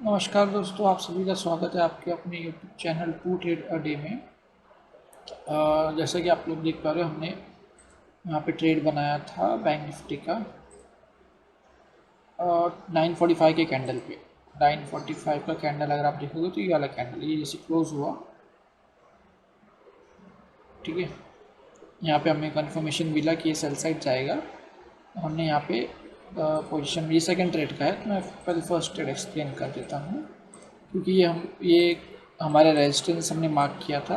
नमस्कार दोस्तों, आप सभी का स्वागत है आपके अपने YouTube channel to trade a day में। जैसा कि आप लोग देख पा रहे हो, हमने यहाँ पे ट्रेड बनाया था बैंक निफ्टी का 9:45 के कैंडल पे। 9:45 का कैंडल अगर आप देखोगे तो ये वाला कैंडल, ये जैसे क्लोज हुआ, ठीक है। यहाँ पे हमें कंफर्मेशन मिला कि ये सेल साइड जाएगा। हमने यहाँ पे पोजीशन, ये सेकंड ट्रेड का है तो मैं पहले फर्स्ट ट्रेड एक्सप्लेन कर देता हूँ, क्योंकि ये हमारे रेजिस्टेंस हमने मार्क किया था।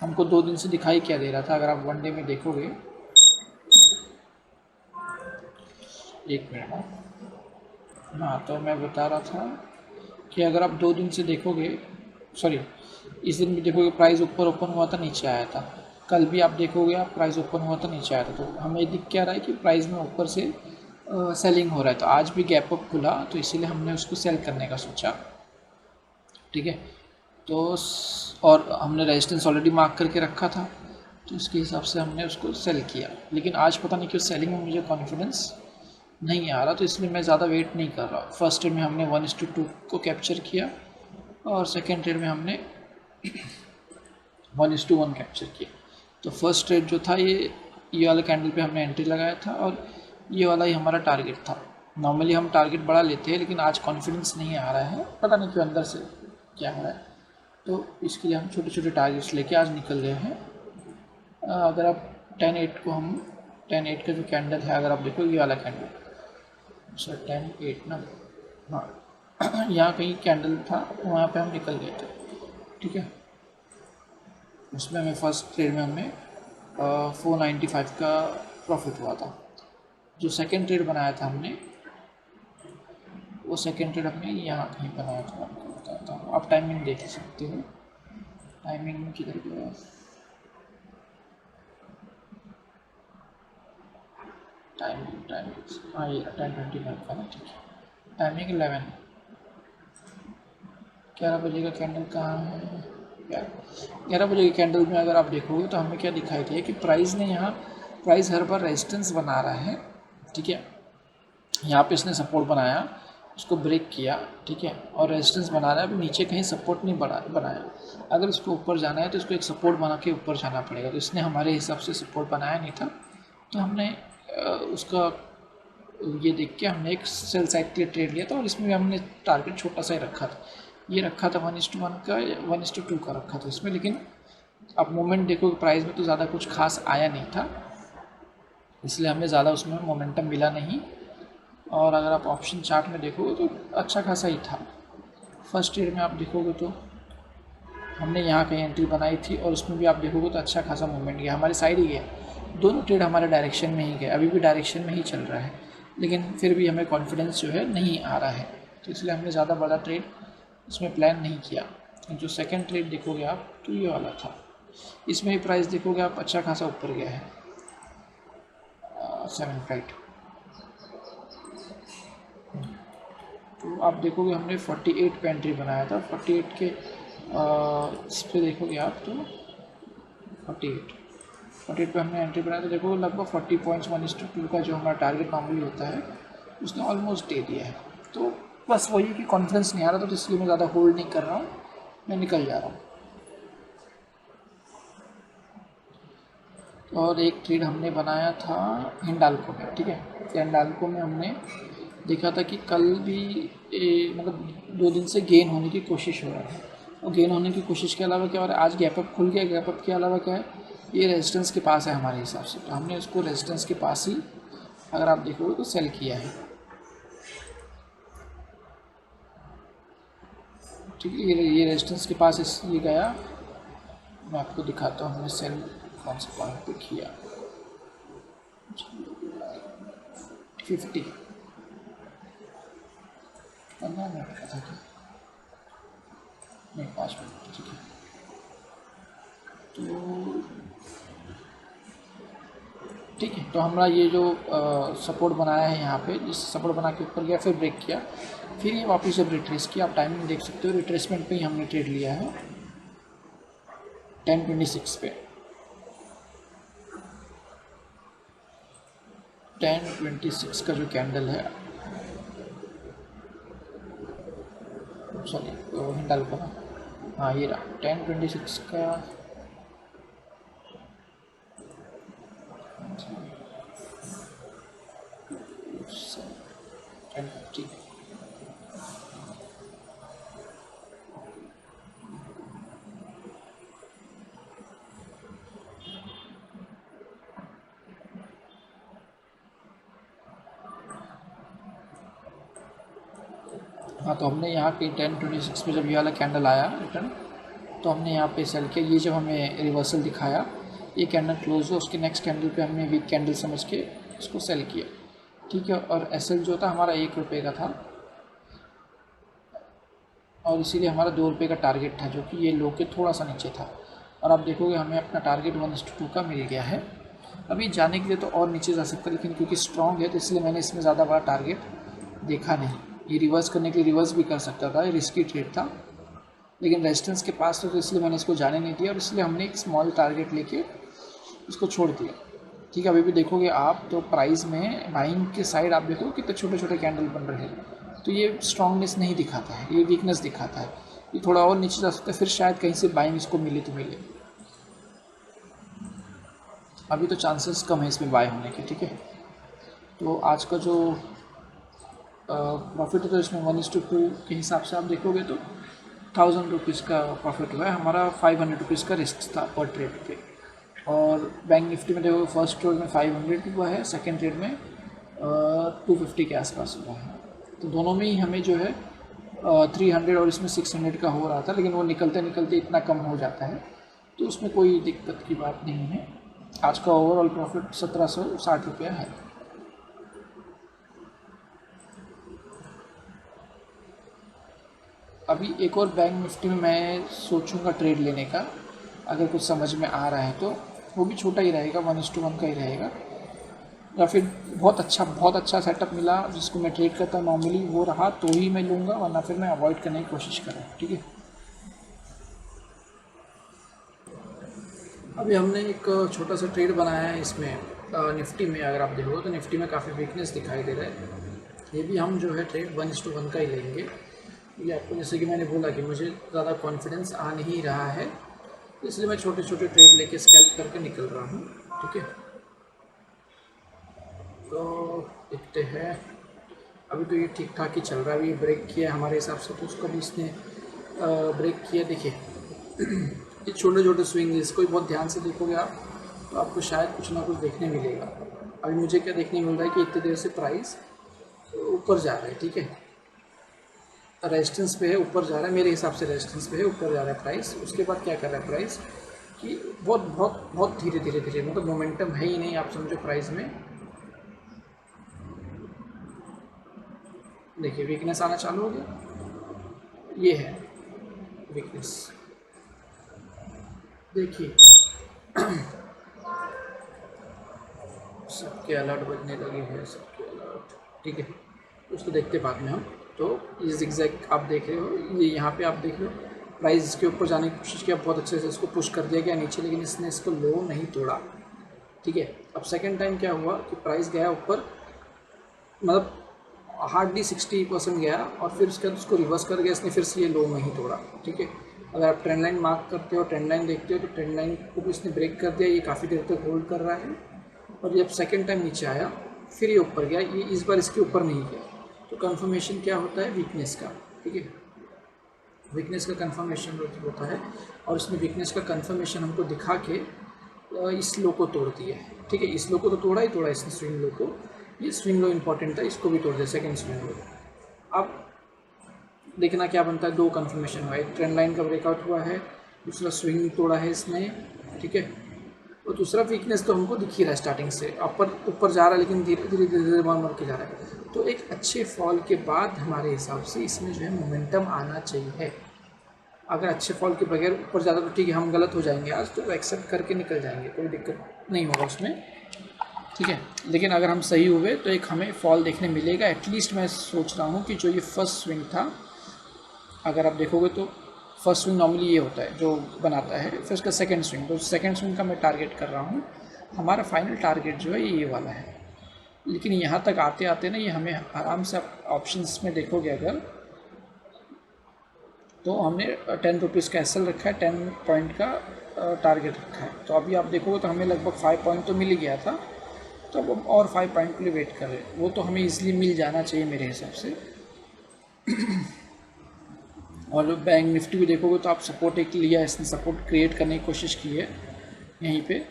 हमको 2 दिन से दिखाई क्या दे रहा था, अगर आप वन डे में देखोगे, एक मिनट। हाँ, तो मैं बता रहा था कि अगर आप 2 दिन से देखोगे, सॉरी, इस दिन भी देखोगे प्राइस ऊपर ओपन हुआ था, नीचे आया था। कल भी आप देखोगे, आप प्राइस ओपन हुआ था, नीचे आया था। तो हमें दिख क्या रहा है कि प्राइस में ऊपर से सेलिंग हो रहा है। तो आज भी गैप अप खुला, तो इसीलिए हमने उसको सेल करने का सोचा, ठीक है। तो और हमने रेजिस्टेंस ऑलरेडी मार्क करके रखा था, तो उसके हिसाब से हमने उसको सेल किया। लेकिन आज पता नहीं क्यों सेलिंग में मुझे कॉन्फिडेंस नहीं आ रहा, तो इसलिए मैं ज़्यादा वेट नहीं कर रहा। फर्स्ट ट्रेड में हमने 1:2 को कैप्चर किया और सेकेंड ट्रेड में हमने 1:1 कैप्चर किया। तो फर्स्ट ट्रेड जो था, ये वाला कैंडल पे हमने एंट्री लगाया था और ये वाला ही हमारा टारगेट था। नॉर्मली हम टारगेट बड़ा लेते हैं, लेकिन आज कॉन्फिडेंस नहीं आ रहा है, पता नहीं क्यों अंदर से क्या हो रहा है। तो इसके लिए हम छोटे छोटे टारगेट्स लेके आज निकल गए हैं। अगर आप 10:8 को, हम 10:8 का जो कैंडल है, अगर आप देखो ये वाला कैंडल, सर 10:8 ना, हाँ यहाँ कहीं कैंडल था, वहाँ पे हम निकल गए थे, ठीक है। उसमें हमें फर्स्ट ट्रेड में हमें 495 का प्रॉफिट हुआ था। जो सेकंड ट्रेड बनाया था हमने, वो सेकंड ट्रेड हमने यहाँ कहीं बनाया था, आपको बताता हूँ। आप टाइमिंग देख सकते हो, टाइमिंग किधर गया, टाइमिंग हाँ, ये 10:29 का ना, ठीक है। टाइमिंग 11 बजे का कैंडल कहाँ है, 11 बजे के कैंडल में अगर आप देखोगे तो हमें क्या दिखाई दिया कि प्राइस ने यहाँ, प्राइस हर बार रेजिस्टेंस बना रहा है, ठीक है। यहाँ पे इसने सपोर्ट बनाया, उसको ब्रेक किया, ठीक है, और रेजिस्टेंस बना रहा है। अभी नीचे कहीं सपोर्ट नहीं बनाया। अगर इसको ऊपर जाना है तो इसको एक सपोर्ट बना के ऊपर जाना पड़ेगा। तो इसने हमारे हिसाब से सपोर्ट बनाया नहीं था, तो हमने उसका ये देख के हमने एक सेल साइड के लिए ट्रेड लिया था, और इसमें भी हमने टारगेट छोटा सा ही रखा था। ये रखा था 1:1 का, 1:2 का रखा था इसमें। लेकिन आप मोमेंट देखो, प्राइस में तो ज़्यादा कुछ खास आया नहीं था, इसलिए हमें ज़्यादा उसमें मोमेंटम मिला नहीं। और अगर आप ऑप्शन चार्ट में देखोगे तो अच्छा खासा ही था। फर्स्ट ईयर में आप देखोगे तो हमने यहाँ कहीं एंट्री बनाई थी, और उसमें भी आप देखोगे तो अच्छा खासा मूवमेंट गया, हमारी साइड ही गया। दोनों ट्रेड हमारे डायरेक्शन में ही गए, अभी भी डायरेक्शन में ही चल रहा है, लेकिन फिर भी हमें कॉन्फिडेंस जो है नहीं आ रहा है, तो इसलिए हमने ज़्यादा बड़ा ट्रेड इसमें प्लान नहीं किया। जो सेकंड ट्रेड देखोगे आप, तो ये वाला था। इसमें ही प्राइस देखोगे आप, अच्छा खासा ऊपर गया है, 7 तो आप देखोगे हमने 48 पे एंट्री बनाया था। 48 के इस पर देखोगे आप तो 48 पे हमने एंट्री बनाया, तो देखो लगभग 40 पॉइंट्स 1:2 का जो हमारा टारगेट नॉर्मली होता है, उसने ऑलमोस्ट दे दिया है। तो बस वही कि कॉन्फिडेंस नहीं आ रहा, तो इसलिए मैं ज़्यादा होल्ड नहीं कर रहा हूँ, मैं निकल जा रहा हूँ। और एक ट्रेड हमने बनाया था हिंडाल्को में, ठीक है। हिंडाल्को में हमने देखा था कि कल भी मतलब 2 दिन से गेन होने की कोशिश हो रहा है, और गेन होने की कोशिश के अलावा क्या हो रहा है, आज गैप अप खुल गया। गैप अप के अलावा क्या है, ये रेजिस्टेंस के पास है हमारे हिसाब से, तो हमने उसको रेजिस्टेंस के पास ही, अगर आप देखोगे तो सेल किया है, ठीक है। ये रेजिस्टेंस के पास ये गया, मैं आपको दिखाता हूँ हमने सेल कौन से पॉइंट पे किया। 50 15 मिनट का था क्या, नहीं 5 मिनट, ठीक है। तो ठीक है, तो हमारा ये जो सपोर्ट बनाया है यहाँ पे, जिस सपोर्ट बना के ऊपर गया, फिर ब्रेक किया, फिर ये वापस जब रिट्रेस किया, आप टाइमिंग देख सकते हो, रिट्रेसमेंट पे ही हमने ट्रेड लिया है 10:26 पे। 10:26 का जो कैंडल है, सॉरी हिंडाल को ना, हाँ ये रहा 1026 का। हाँ तो हमने यहाँ पे 1026 में जब ये वाला कैंडल आया रिटर्न, तो हमने यहाँ पे सेल किया। ये जब हमें रिवर्सल दिखाया, ये कैंडल क्लोज हो, उसके नेक्स्ट कैंडल पे हमने वीक कैंडल समझ के उसको सेल किया, ठीक है। और एसएल जो था हमारा 1 रुपये का था, और इसीलिए हमारा 2 रुपये का टारगेट था, जो कि ये लो के थोड़ा सा नीचे था। और आप देखोगे हमें अपना टारगेट 1:2 का मिल गया है। अभी जाने के लिए तो और नीचे जा सकता है, लेकिन क्योंकि स्ट्रॉन्ग है तो इसलिए मैंने इसमें ज़्यादा बड़ा टारगेट देखा नहीं। ये रिवर्स करने के लिए रिवर्स भी कर सकता था, ये रिस्की ट्रेड था, लेकिन रेजिस्टेंस के पास तो इसलिए मैंने इसको जाने नहीं दिया, और इसलिए हमने एक स्मॉल टारगेट लेके इसको छोड़ दिया, ठीक है। अभी भी देखोगे आप तो प्राइस में बाइंग के साइड आप देखोगे कितने छोटे छोटे कैंडल बन रहे हैं, तो ये स्ट्रॉन्गनेस नहीं दिखाता है, ये वीकनेस दिखाता है। ये थोड़ा और नीचे जा सकता है, फिर शायद कहीं से बाइंग इसको मिले तो मिले। अभी तो चांसेस कम है इसमें बाय होने के, ठीक है। तो आज का जो प्रॉफिट है तो इसमें 1:2 के हिसाब से आप देखोगे तो 1000 रुपीज़ का प्रॉफिट हुआ है। हमारा 500 रुपीज़ का रिस्क था पर ट्रेड पे। और बैंक निफ्टी में देखो फर्स्ट ट्रेड में 500 हुआ है, सेकेंड ट्रेड में 250 के आसपास हुआ है। तो दोनों में ही हमें जो है 300 और इसमें 600 का हो रहा था, लेकिन वो निकलते निकलते इतना कम हो जाता है, तो उसमें कोई दिक्कत की बात नहीं है। आज का ओवरऑल प्रॉफिट 1760 रुपया है। अभी एक और बैंक निफ्टी में मैं सोचूंगा ट्रेड लेने का, अगर कुछ समझ में आ रहा है तो। वो भी छोटा ही रहेगा, 1:1 का ही रहेगा, या फिर बहुत अच्छा सेटअप मिला जिसको मैं ट्रेड करता नॉर्मली वो रहा तो ही मैं लूँगा, वरना फिर मैं अवॉइड करने की कोशिश करूँ, ठीक है। अभी हमने एक छोटा सा ट्रेड बनाया है इसमें निफ्टी में। अगर आप देखोगे तो निफ्टी में काफ़ी वीकनेस दिखाई दे रहा है। ये भी हम जो है ट्रेड 1:1 का ही लेंगे। ये आपको जैसे कि मैंने बोला कि मुझे ज़्यादा कॉन्फिडेंस आ नहीं रहा है, इसलिए मैं छोटे छोटे ट्रेड लेके स्कैल्प करके निकल रहा हूँ, ठीक है। तो देखते हैं, अभी तो ये ठीक ठाक ही चल रहा है। अभी ब्रेक किया हमारे हिसाब से, तो उसको भी इसने ब्रेक किया। देखिए ये छोटे छोटे स्विंग, इसको भी बहुत ध्यान से देखोगे आप तो आपको शायद कुछ ना कुछ देखने मिलेगा। अभी मुझे क्या देखने मिल रहा है कि इतनी देर से प्राइस ऊपर जा रहा है, ठीक है, रेजिस्टेंस पे है, ऊपर जा रहा है, मेरे हिसाब से रेजिस्टेंस पे है, ऊपर जा रहा है प्राइस। उसके बाद क्या कर रहा है प्राइस कि बहुत बहुत बहुत धीरे धीरे धीरे, मतलब मोमेंटम है ही नहीं, आप समझो प्राइस में। देखिए वीकनेस आना चालू हो गया, ये है वीकनेस, देखिए सबके अलर्ट बजने लगे हैं, सबके अलर्ट, ठीक है। उसको देखते बाद में हम। तो ये ज़िगज़ैग आप देख रहे हो, ये यहाँ पे आप देख रहे हो प्राइस इसके ऊपर जाने की कोशिश किया, बहुत अच्छे से इसको पुश कर दिया गया नीचे, लेकिन इसने इसको लो नहीं तोड़ा, ठीक है। अब सेकंड टाइम क्या हुआ कि प्राइस गया ऊपर, मतलब हार्डली 60% गया, और फिर उसके बाद उसको रिवर्स कर गया इसने, फिर से ये लो नहीं तोड़ा, ठीक है। अगर आप ट्रेंड लाइन मार्क करते हो, ट्रेंड लाइन देखते हो, तो ट्रेंड लाइन को भी इसने ब्रेक कर दिया, ये काफ़ी देर तक होल्ड कर रहा है। और जब सेकंड टाइम नीचे आया फिर ये ऊपर गया, ये इस बार इसके ऊपर नहीं गया, तो कंफर्मेशन क्या होता है वीकनेस का, ठीक है, वीकनेस का कंफर्मेशन होता है। और इसने वीकनेस का कंफर्मेशन हमको दिखा के इस लो को तोड़ दिया है, ठीक है। इस लो को तो तोड़ा ही तोड़ा इसने, स्विंग लो को, ये स्विंग लो इंपॉर्टेंट था, इसको भी तोड़ दिया, सेकेंड स्विंग लो। अब देखना क्या बनता है, दो कंफर्मेशन हुआ, एक ट्रेंड लाइन का ब्रेकआउट हुआ है, दूसरा स्विंग तोड़ा है इसने, ठीक है। और दूसरा वीकनेस तो हमको दिख ही रहा है स्टार्टिंग से, ऊपर जा रहा है, लेकिन धीरे धीरे धीरे धीरे मर के जा रहा है। तो एक अच्छे फॉल के बाद हमारे हिसाब से इसमें जो है मोमेंटम आना चाहिए। अगर अच्छे फॉल के बगैर ऊपर ज़्यादा तो ठीक है, हम गलत हो जाएंगे आज, तो एक्सेप्ट करके निकल जाएंगे, कोई दिक्कत नहीं होगा उसमें, ठीक है। लेकिन अगर हम सही हुए तो एक हमें फॉल देखने मिलेगा एटलीस्ट। मैं सोच रहा हूँ कि जो ये फर्स्ट स्विंग था, अगर आप देखोगे तो फर्स्ट स्विंग नॉर्मली ये होता है जो बनाता है, फिर उसका सेकंड स्विंग, तो सेकंड स्विंग का मैं टारगेट कर रहा हूँ। हमारा फाइनल टारगेट जो है ये वाला है। लेकिन यहाँ तक आते आते ना ये हमें आराम से, आप ऑप्शंस में देखोगे अगर तो हमने 10 रुपीज़ का एसएल रखा है, 10 पॉइंट का टारगेट रखा है। तो अभी आप देखोगे तो हमें लगभग 5 पॉइंट तो मिल ही गया था, तो अब हम और 5 पॉइंट के लिए वेट कर रहे हैं। वो तो हमें ईजिली मिल जाना चाहिए मेरे हिसाब से। और बैंक निफ्टी भी देखोगे तो आप सपोर्ट एक लिया, इसने सपोर्ट क्रिएट करने की कोशिश की है, यहीं पे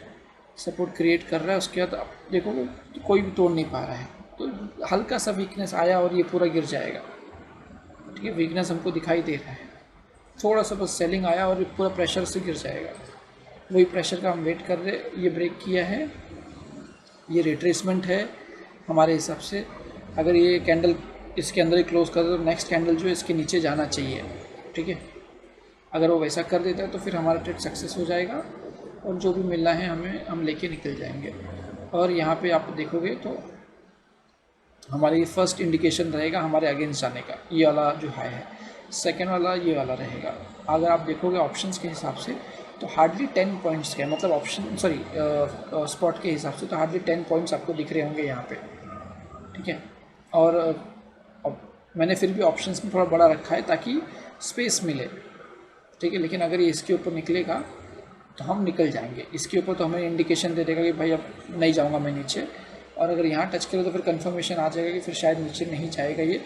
सपोर्ट क्रिएट कर रहा है। उसके बाद आप देखोगे तो कोई भी तोड़ नहीं पा रहा है, तो हल्का सा वीकनेस आया और ये पूरा गिर जाएगा। ठीक है, वीकनेस हमको दिखाई दे रहा है, थोड़ा सा बस सेलिंग आया और ये पूरा प्रेशर से गिर जाएगा। वही प्रेशर का हम वेट कर रहे, ये ब्रेक किया है, ये रिट्रेसमेंट है हमारे हिसाब से। अगर ये कैंडल इसके अंदर ही क्लोज कर दे तो नेक्स्ट कैंडल जो है इसके नीचे जाना चाहिए। ठीक है, अगर वो वैसा कर देता है तो फिर हमारा ट्रेड सक्सेस हो जाएगा और जो भी मिलना है हमें हम लेके निकल जाएंगे। और यहाँ पे आप देखोगे तो हमारी फर्स्ट इंडिकेशन रहेगा हमारे अगेंस्ट जाने का, ये वाला जो हाई है। सेकेंड वाला ये वाला रहेगा। अगर आप देखोगे ऑप्शंस के हिसाब से तो हार्डली 10 पॉइंट्स के, मतलब ऑप्शन स्पॉट के हिसाब से तो हार्डली 10 पॉइंट्स आपको दिख रहे होंगे यहाँ पे। ठीक है, और मैंने फिर भी ऑप्शंस में थोड़ा बड़ा रखा है ताकि स्पेस मिले। ठीक है, लेकिन अगर ये इसके ऊपर निकलेगा तो हम निकल जाएंगे। इसके ऊपर तो हमें इंडिकेशन दे देगा कि भाई अब नहीं जाऊंगा मैं नीचे, और अगर यहाँ टच करे तो फिर कंफर्मेशन आ जाएगा कि फिर शायद नीचे नहीं जाएगा ये।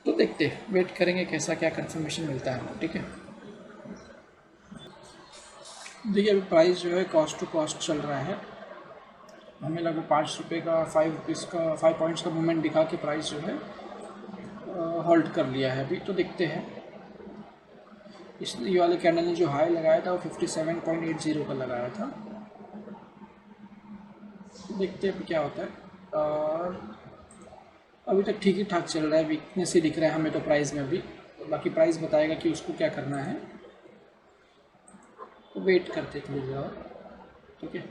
तो देखते हैं, वेट करेंगे कैसा क्या कंफर्मेशन मिलता है। ठीक है, देखिए अभी प्राइस जो है कॉस्ट टू कॉस्ट चल रहा है। हमें लगभग 5 रुपये का 5 रुपीज़ का 5 पॉइंट्स का मूवमेंट दिखा के प्राइस जो है होल्ड कर लिया है अभी। तो देखते हैं, इस ये वाले कैंडल ने जो हाई लगाया था वो 57.80 का लगाया था। देखते हैं क्या होता है। और अभी तक ठीक ही ठाक चल रहा है, वीकनेस ही दिख रहा है हमें तो प्राइस में अभी। बाकी प्राइस बताएगा कि उसको क्या करना है, तो वेट करते थोड़ी देर और। ठीक है,